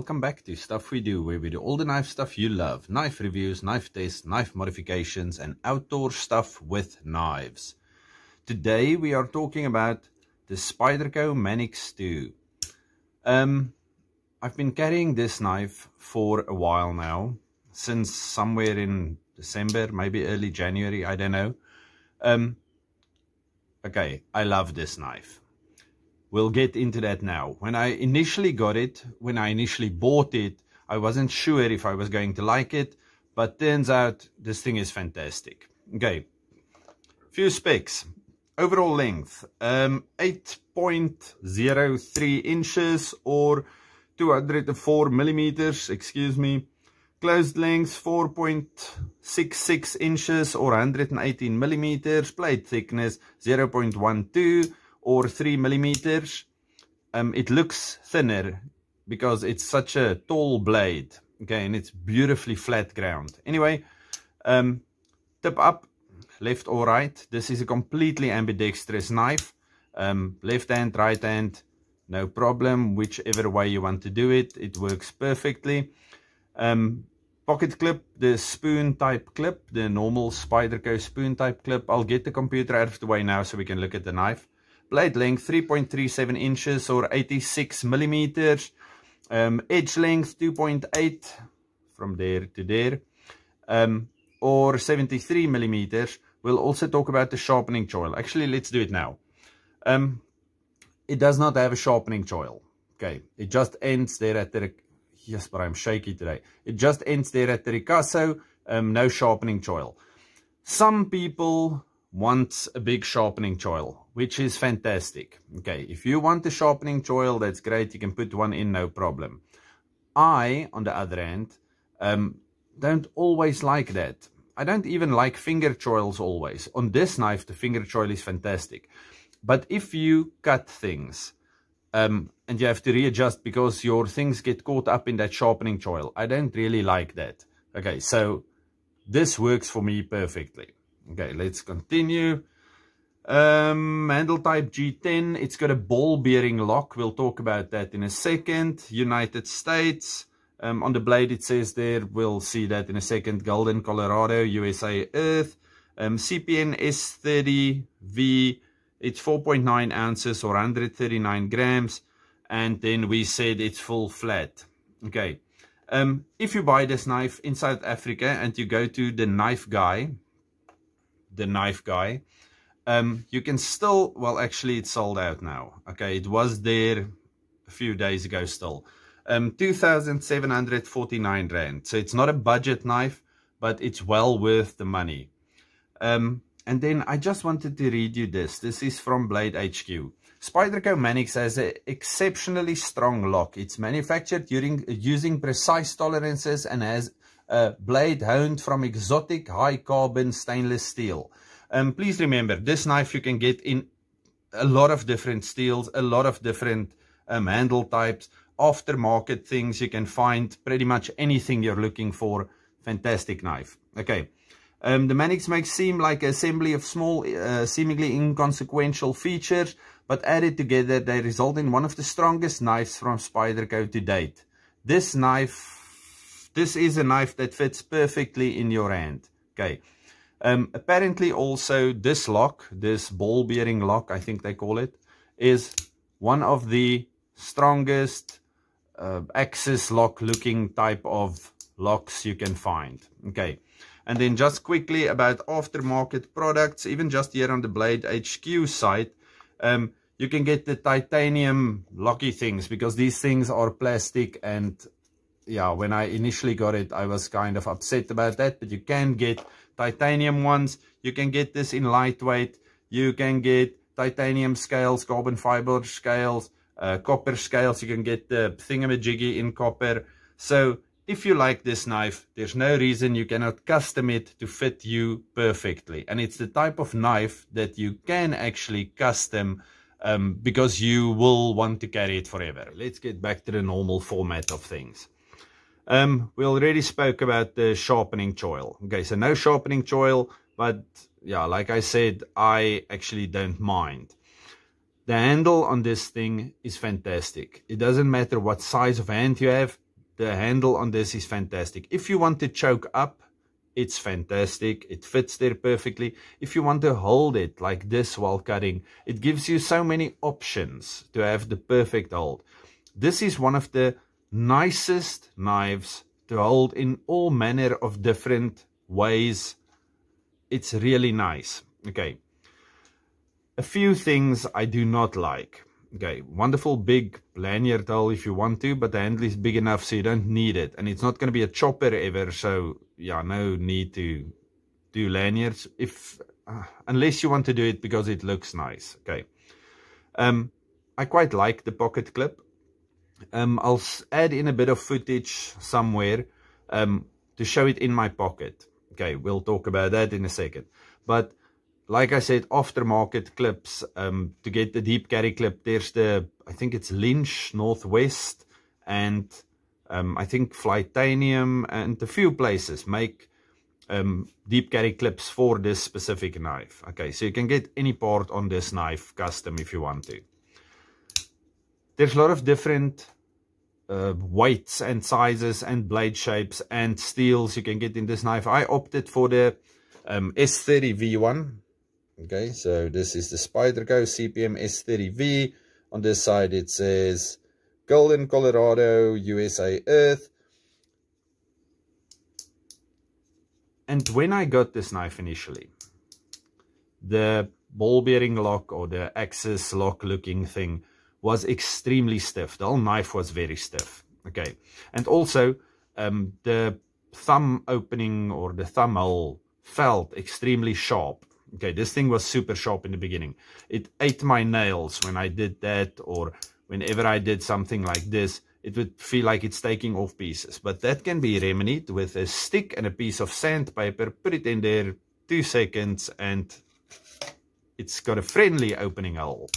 welcome back to Stuff We Do, where we do all the knife stuff you love. Knife reviews, knife tests, knife modifications, and outdoor stuff with knives. Today we are talking about the Spyderco Manix 2. I've been carrying this knife for a while now, since somewhere in December, maybe early January, I don't know. Okay, I love this knife. We'll get into that now. When I initially got it, when I initially bought it, I wasn't sure if I was going to like it, but turns out this thing is fantastic. Okay, few specs. Overall length, 8.03 inches or 204 millimeters, excuse me. Closed length, 4.66 inches or 118 millimeters. Blade thickness, 0.12 or 3 millimeters. It looks thinner because it's such a tall blade, okay, and it's beautifully flat ground. Anyway, tip up, left or right. This is a completely ambidextrous knife. Left hand, right hand, no problem. Whichever way you want to do it, it works perfectly. Pocket clip, the spoon type clip, the normal Spyderco spoon type clip. I'll get the computer out of the way now so we can look at the knife. Blade length 3.37 inches or 86 millimeters. Edge length 2.8 from there to there, or 73 millimeters. We'll also talk about the sharpening choil. Actually, let's do it now. It does not have a sharpening choil. Okay, it just ends there at the... Yes, but I'm shaky today. It just ends there at the ricasso. No sharpening choil. Some people want a big sharpening choil, which is fantastic. Okay, if you want a sharpening choil, that's great. You can put one in, no problem. I, on the other hand, don't always like that. I don't even like finger choils always. On this knife, the finger choil is fantastic. But if you cut things, and you have to readjust because your things get caught up in that sharpening choil, I don't really like that. Okay, so this works for me perfectly. Okay, let's continue. Handle type G10. It's got a ball bearing lock. We'll talk about that in a second. United States. On the blade it says there, we'll see that in a second. Golden, Colorado, USA, Earth. CPM S30V. It's 4.9 ounces or 139 grams. And then we said it's full flat. Okay. If you buy this knife in South Africa and you go to the knife guy, you can still, well, actually it's sold out now. Okay, it was there a few days ago still. 2,749 rand. So it's not a budget knife, but it's well worth the money. And then I just wanted to read you this. This is from Blade HQ. Spyderco Manix has an exceptionally strong lock. It's manufactured using precise tolerances and has a blade honed from exotic high carbon stainless steel. Please remember, this knife you can get in a lot of different steels, a lot of different handle types, aftermarket things. You can find pretty much anything you're looking for. Fantastic knife. Okay. The Manix may seem like an assembly of small, seemingly inconsequential features, but added together, they result in one of the strongest knives from Spyderco to date. This is a knife that fits perfectly in your hand. Okay. Apparently also this lock, this ball bearing lock, I think they call it, is one of the strongest axis lock looking type of locks you can find. Okay. And then just quickly about aftermarket products, even just here on the Blade HQ site, you can get the titanium locky things because these things are plastic, and yeah, when I initially got it, I was kind of upset about that, but you can get titanium ones. You can get this in lightweight. You can get titanium scales, carbon fiber scales, copper scales. You can get the thingamajiggy in copper. So if you like this knife, there's no reason you cannot custom it to fit you perfectly. And it's the type of knife that you can actually custom because you will want to carry it forever. Let's get back to the normal format of things. We already spoke about the sharpening choil. Okay, so no sharpening choil, but yeah, like I said, I actually don't mind. The handle on this thing is fantastic. It doesn't matter what size of hand you have. the handle on this is fantastic. If you want to choke up, it's fantastic. It fits there perfectly. If you want to hold it like this while cutting, it gives you so many options to have the perfect hold. This is one of the nicest knives to hold in all manner of different ways. It's really nice. Okay. A few things I do not like. Okay, wonderful big lanyard hole if you want to, but the handle is big enough so you don't need it. And it's not going to be a chopper ever, so yeah, no need to do lanyards unless you want to do it because it looks nice. Okay. I quite like the pocket clip. I'll add in a bit of footage somewhere to show it in my pocket. Okay, we'll talk about that in a second. But like I said, aftermarket clips, to get the deep carry clip, there's the, I think it's Lynch, Northwest, and I think Flytanium, and a few places make deep carry clips for this specific knife. Okay, so you can get any part on this knife custom if you want to. There's a lot of different weights and sizes and blade shapes and steels you can get in this knife. I opted for the S30V one. Okay, so this is the Spyderco CPM S30V. On this side it says Golden, Colorado, USA Earth. And when I got this knife initially, the ball bearing lock or the axis lock looking thing was extremely stiff. The whole knife was very stiff. Okay, and also the thumb opening or the thumb hole felt extremely sharp. Okay, this thing was super sharp in the beginning. It ate my nails when I did that, or whenever I did something like this, it would feel like it's taking off pieces. But that can be remedied with a stick and a piece of sandpaper. Put it in there, 2 seconds, and it's got a friendly opening hole.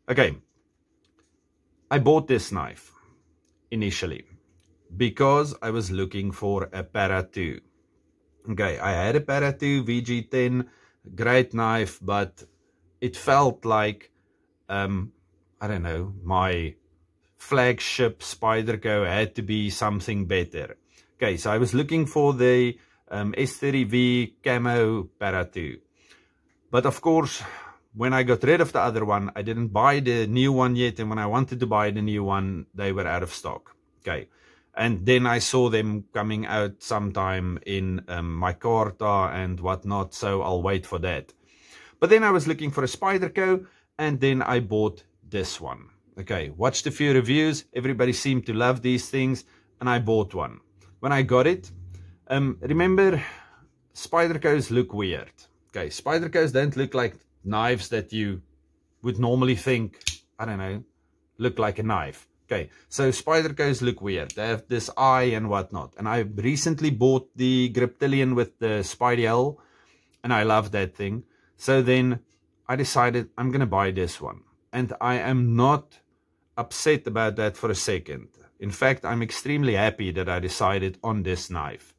Okay, I bought this knife initially because I was looking for a Para 2. Okay, I had a Para 2 VG10, great knife, but it felt like, I don't know, my flagship Spyderco had to be something better. Okay, so I was looking for the S30V Camo Para 2. But of course, when I got rid of the other one, I didn't buy the new one yet, and when I wanted to buy the new one, they were out of stock. Okay. And then I saw them coming out sometime in my Carta and whatnot, so I'll wait for that. But then I was looking for a Spyderco, and then I bought this one. Okay, watched a few reviews, everybody seemed to love these things, and I bought one. When I got it, remember, Spydercos look weird. Okay, Spydercos don't look like knives that you would normally think, I don't know, look like a knife. Okay, so Spydercos look weird. They have this eye and whatnot. And I recently bought the Griptilian with the Spidey L, and I love that thing. So then I decided I'm going to buy this one. And I am not upset about that for a second. In fact, I'm extremely happy that I decided on this knife.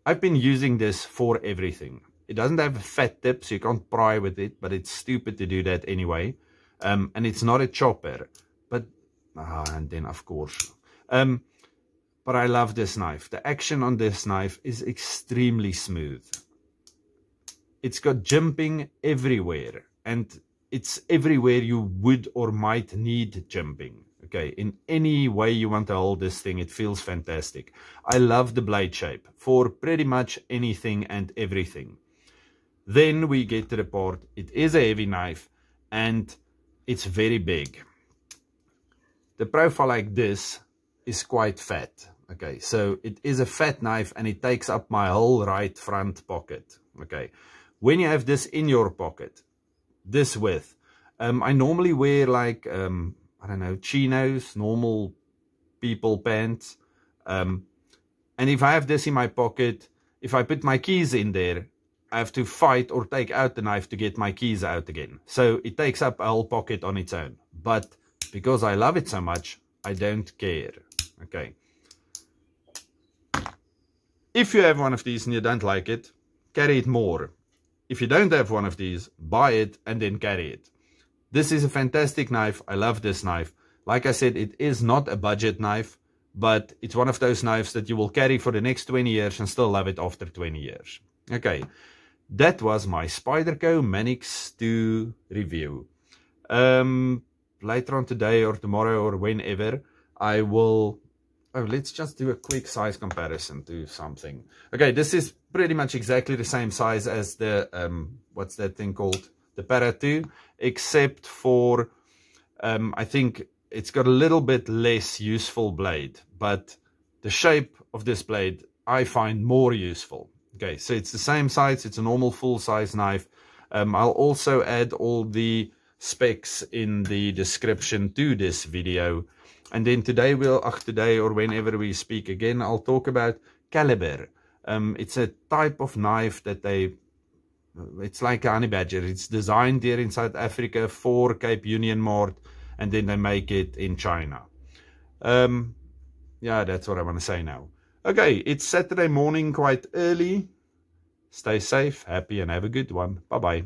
I've been using this for everything. It doesn't have a fat tip, so you can't pry with it, but it's stupid to do that anyway. And it's not a chopper. But and then of course but I love this knife. The action on this knife is extremely smooth. It's got jimping everywhere, and it's everywhere you would or might need jimping. Okay, in any way you want to hold this thing, it feels fantastic. I love the blade shape for pretty much anything and everything. Then we get to the part, it is a heavy knife and it's very big. The profile like this is quite fat. Okay, so it is a fat knife and it takes up my whole right front pocket. Okay, when you have this in your pocket, this width, I normally wear like, I don't know, chinos, normal people pants. And if I have this in my pocket, if I put my keys in there, I have to fight or take out the knife to get my keys out again. So it takes up a whole pocket on its own. But because I love it so much, I don't care. Okay. If you have one of these and you don't like it, carry it more. If you don't have one of these, buy it and then carry it. This is a fantastic knife. I love this knife. Like I said, it is not a budget knife, but it's one of those knives that you will carry for the next 20 years and still love it after 20 years. Okay, that was my Spyderco Manix 2 review. Later on today or tomorrow or whenever, I will... Oh, let's just do a quick size comparison to something. Okay, this is pretty much exactly the same size as the, what's that thing called? The Para 2, except for, I think it's got a little bit less useful blade, but the shape of this blade I find more useful. Okay, so it's the same size, it's a normal full-size knife. I'll also add all the specs in the description to this video. And then today today or whenever we speak again, I'll talk about caliber. It's a type of knife that it's like a honey badger. It's designed here in South Africa for Cape Union Mart, and then they make it in China. Yeah, that's what I want to say now. Okay, it's Saturday morning, quite early. Stay safe, happy, and have a good one. Bye-bye.